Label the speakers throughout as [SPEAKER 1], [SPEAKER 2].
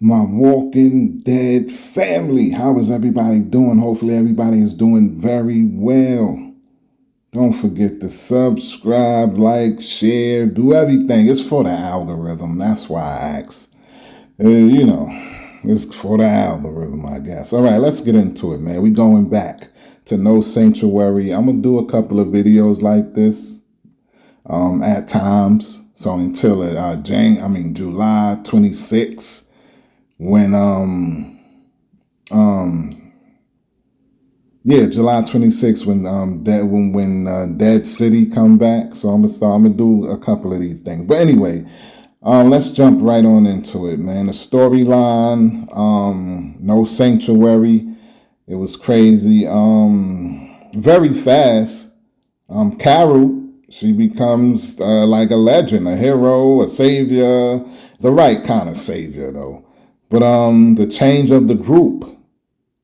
[SPEAKER 1] My Walking Dead family. How is everybody doing? Hopefully everybody is doing very well. Don't forget to subscribe, like, share, do everything. It's for the algorithm. That's why I ask. It's for the algorithm, I guess. All right, let's get into it, man. We going back to No Sanctuary. I'm going to do a couple of videos like this at times. So until July 26th, when July 26th when Dead City come back. So I'm gonna do a couple of these things. But anyway, let's jump right on into it, man. The storyline, No Sanctuary, it was crazy. Very fast. Carol, she becomes like a legend, a hero, a savior, the right kind of savior though. But the change of the group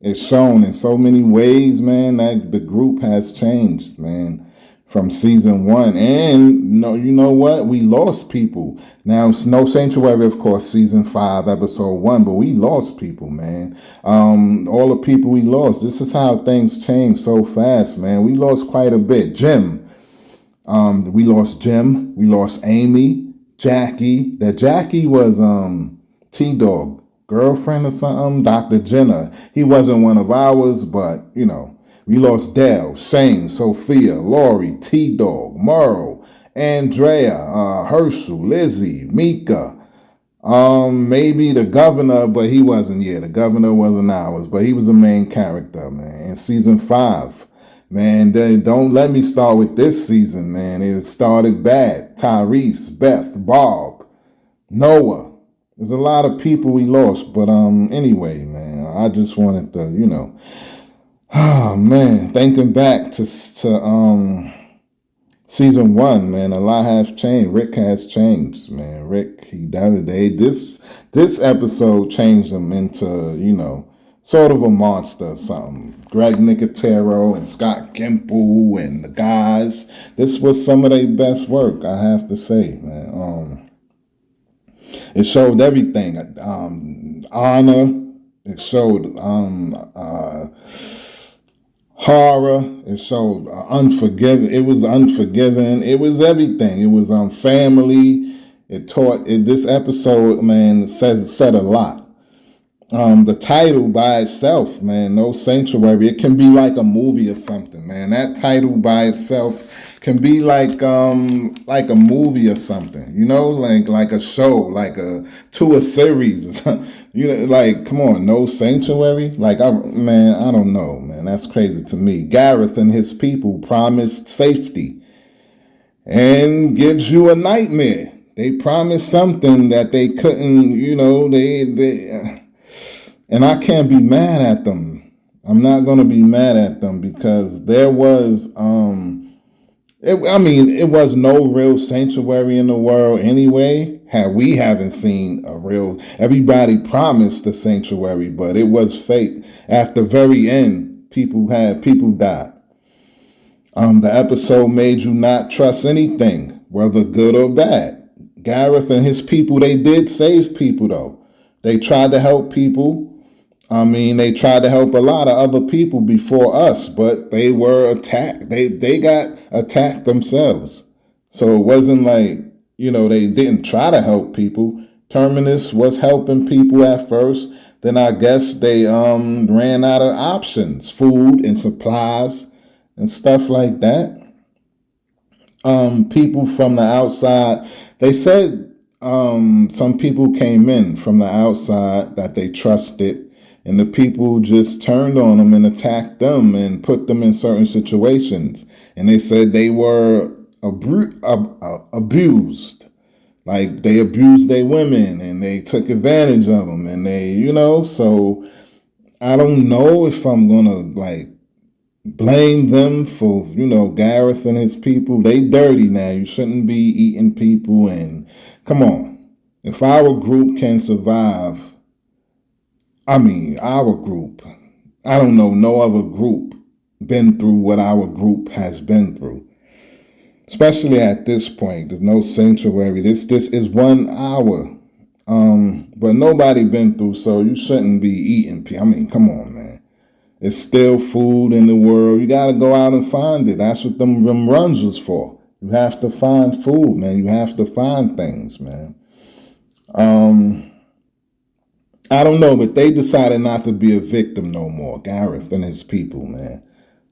[SPEAKER 1] is shown in so many ways, man, that the group has changed, man, from season 1. And you know what? We lost people. Now, it's No Sanctuary, of course, season 5, episode 1, but we lost people, man. All the people we lost. This is how things change so fast, man. We lost quite a bit. Jim. We lost Jim. We lost Amy, Jackie. That Jackie was T-Dog girlfriend or something. Dr. Jenna. He wasn't one of ours, but we lost Dale, Shane, Sophia, Lori, T-Dog, Merle, Andrea, Herschel, Lizzie, Mika. Maybe the governor, but he wasn't. Yeah, the governor wasn't ours, but he was a main character, man. In season 5. Man, don't let me start with this season, man. It started bad. Tyrese, Beth, Bob, Noah. There's a lot of people we lost, but anyway, man, I just wanted to, thinking back to season 1, man, a lot has changed. Rick has changed, man. Rick, this episode changed him into, sort of a monster or something. Greg Nicotero and Scott Gimple and the guys. This was some of their best work, I have to say, man. It showed everything. Honor. It showed horror. It showed unforgiving. It was unforgiving. It was everything. It was family. This episode, man, said a lot. The title by itself, man, No Sanctuary, it can be like a movie or something, man. That title by itself can be like a movie or something, like a show, like a series or something. Like, come on, No Sanctuary? Like, I don't know, man. That's crazy to me. Gareth and his people promised safety and gives you a nightmare. They promised something that they couldn't, and I can't be mad at them. I'm not going to be mad at them because there was, it was no real sanctuary in the world anyway. We haven't seen everybody promised the sanctuary, but it was fake. At the very end, people died. The episode made you not trust anything, whether good or bad. Gareth and his people, they did save people though. They tried to help people. They tried to help a lot of other people before us, but they were attacked. They got attacked themselves. So it wasn't like, they didn't try to help people. Terminus was helping people at first. Then I guess they ran out of options, food and supplies and stuff like that. People from the outside, they said some people came in from the outside that they trusted. And the people just turned on them and attacked them and put them in certain situations. And they said they were abused. Like they abused their women and they took advantage of them. And so I don't know if I'm going to blame them for, Gareth and his people. They dirty now. You shouldn't be eating people. And come on, if our group can survive, our group, I don't know no other group been through what our group has been through. Especially at this point, there's No Sanctuary. This is 1 hour But nobody been through, so you shouldn't be eating people. I mean, come on, man. It's still food in the world. You got to go out and find it. That's what them runs was for. You have to find food, man. You have to find things, man. I don't know, but they decided not to be a victim no more, Gareth and his people, man.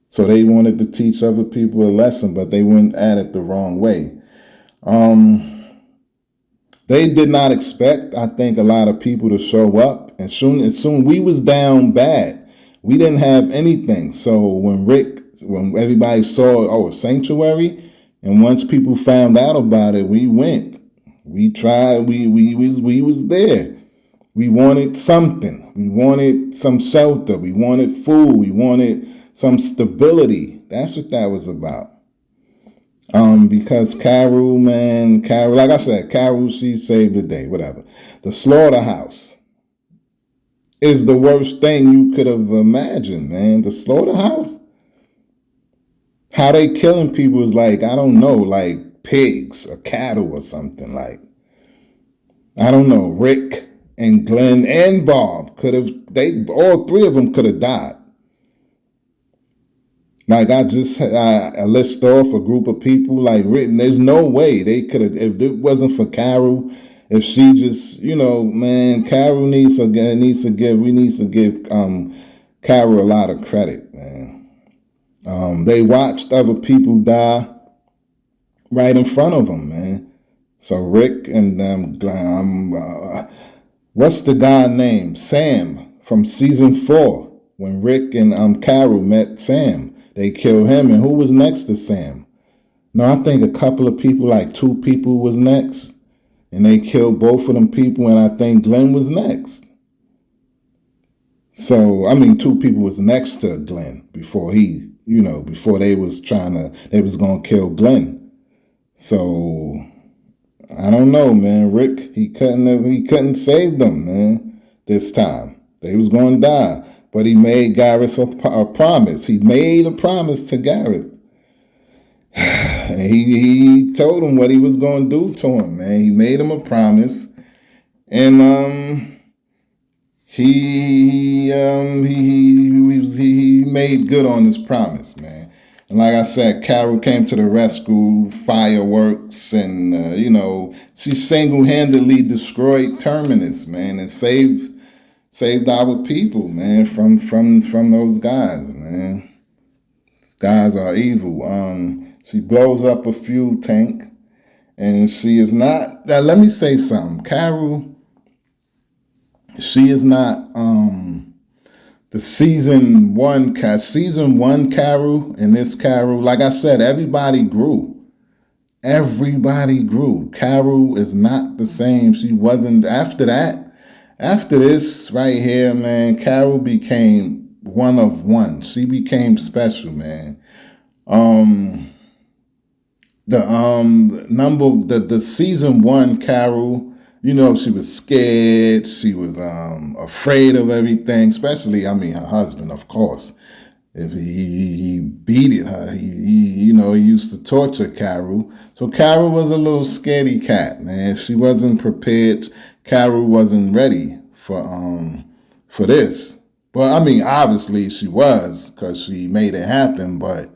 [SPEAKER 1] So they wanted to teach other people a lesson, but they went at it the wrong way. They did not expect, I think, a lot of people to show up. And soon we was down bad. We didn't have anything. So when everybody saw, a sanctuary, and once people found out about it, we went. We tried. We was there. We wanted something. We wanted some shelter. We wanted food. We wanted some stability. That's what that was about. Because Carol, like I said, Carol, she saved the day, whatever. The slaughterhouse is the worst thing you could have imagined, man. The slaughterhouse? How they killing people is like, I don't know, like pigs or cattle or something. Like, I don't know, Rick and Glenn and Bob all three of them could have died. Like I list off a group of people like written. There's no way they could have, if it wasn't for Carol, if she just, man, Carol we need to give Carol a lot of credit, man. They watched other people die right in front of them, man. So Rick and what's the guy named? Sam from season 4. When Rick and Carol met Sam. They killed him, and who was next to Sam? No, I think a couple of people, like 2 people was next, and they killed both of them people, and I think Glenn was next. So, 2 people was next to Glenn before before they was going to kill Glenn. So, I don't know, man. Rick, he couldn't save them, man, this time. They was going to die. But he made Gareth a promise. He made a promise to Gareth. He told him what he was going to do to him, man. He made him a promise. And he made good on his promise, man. And like I said, Carol came to the rescue, fireworks, and, she single-handedly destroyed Terminus, man, and saved our people, man, from those guys, man. These guys are evil. She blows up a fuel tank, and she is not. Now, let me say something. Carol, she is not the season one Carol, and this Carol. Like I said, everybody grew. Everybody grew. Carol is not the same. She wasn't after that. After this right here, man, Carol became one of one. She became special, man. The season 1 Carol, she was scared. She was afraid of everything, especially, her husband, of course. If he beat her, he used to torture Carol. So Carol was a little scaredy cat, man. She wasn't prepared. Carol wasn't ready for this. But obviously she was, because she made it happen. But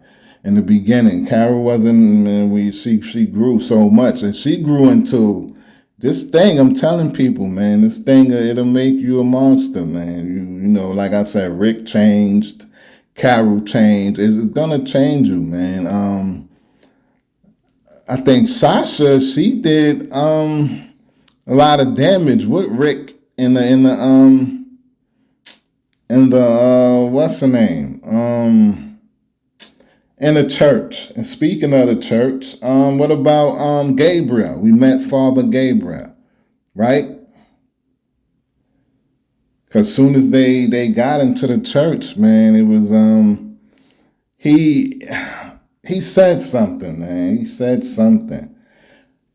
[SPEAKER 1] in the beginning, Carol wasn't. Man, she grew so much, and she grew into this thing. I'm telling people, man, this thing, it'll make you a monster, man. Like I said, Rick changed, Carol changed. It's gonna change you, man. I think Sasha, she did a lot of damage with Rick in the what's her name? In the church. And speaking of the church, what about Gabriel? We met Father Gabriel, right? Because soon as they got into the church, man, it was he said something, man. He said something.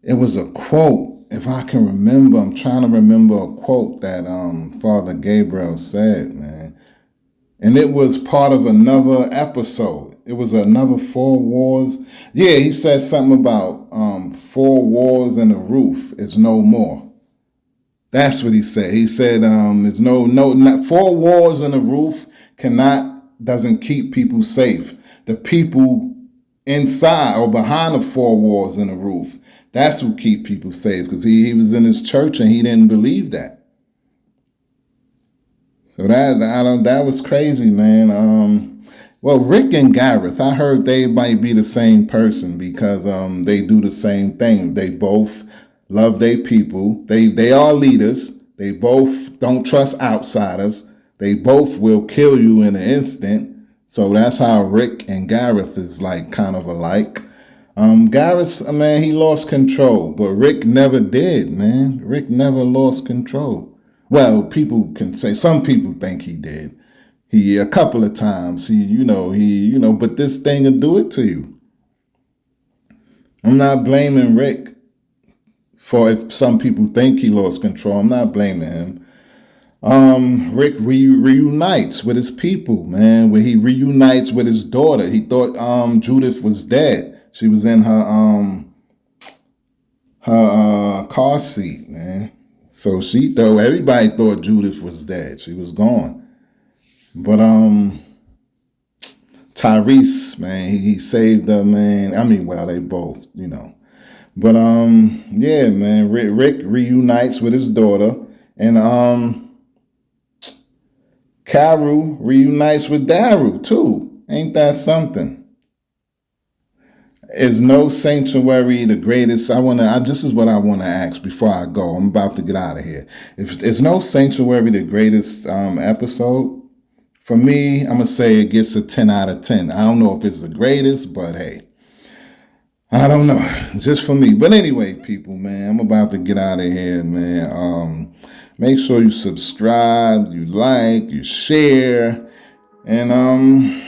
[SPEAKER 1] It was a quote. If I can remember, I'm trying to remember a quote that Father Gabriel said, man. And it was part of another episode. It was another 4 wars. Yeah, he said something about 4 wars and a roof is no more. That's what he said. He said, "There's not 4 walls and a roof doesn't keep people safe. The people inside or behind the 4 walls and a roof, that's what keep people safe." Because he was in his church and he didn't believe that. So that was crazy, man. Well, Rick and Gareth, I heard they might be the same person because they do the same thing. They both love their people. They are leaders. They both don't trust outsiders. They both will kill you in an instant. So that's how Rick and Gareth is like kind of alike. Gareth, man, he lost control, but Rick never did, man. Rick never lost control. Well, people can say, some people think he did. He a couple of times, but this thing will do it to you. I'm not blaming Rick for if some people think he lost control. I'm not blaming him. Rick reunites with his people, man. Where he reunites with his daughter. He thought Judith was dead. She was in her car seat, man. So everybody thought Judith was dead. She was gone. But Tyrese, man, he saved her, man. I mean, well, they both, But yeah, man, Rick reunites with his daughter, and Karu reunites with Daru too. Ain't that something? Is no sanctuary the greatest? This is what I want to ask before I go. I'm about to get out of here. Is no sanctuary the greatest episode? For me, I'm gonna say it gets a 10 out of 10. I don't know if it's the greatest, but hey, I don't know. Just for me. But anyway, people, man, I'm about to get out of here, man. Make sure you subscribe, you like, you share, and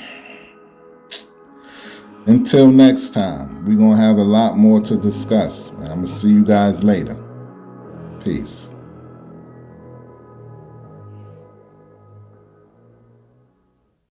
[SPEAKER 1] until next time, we're going to have a lot more to discuss. I'm going to see you guys later. Peace.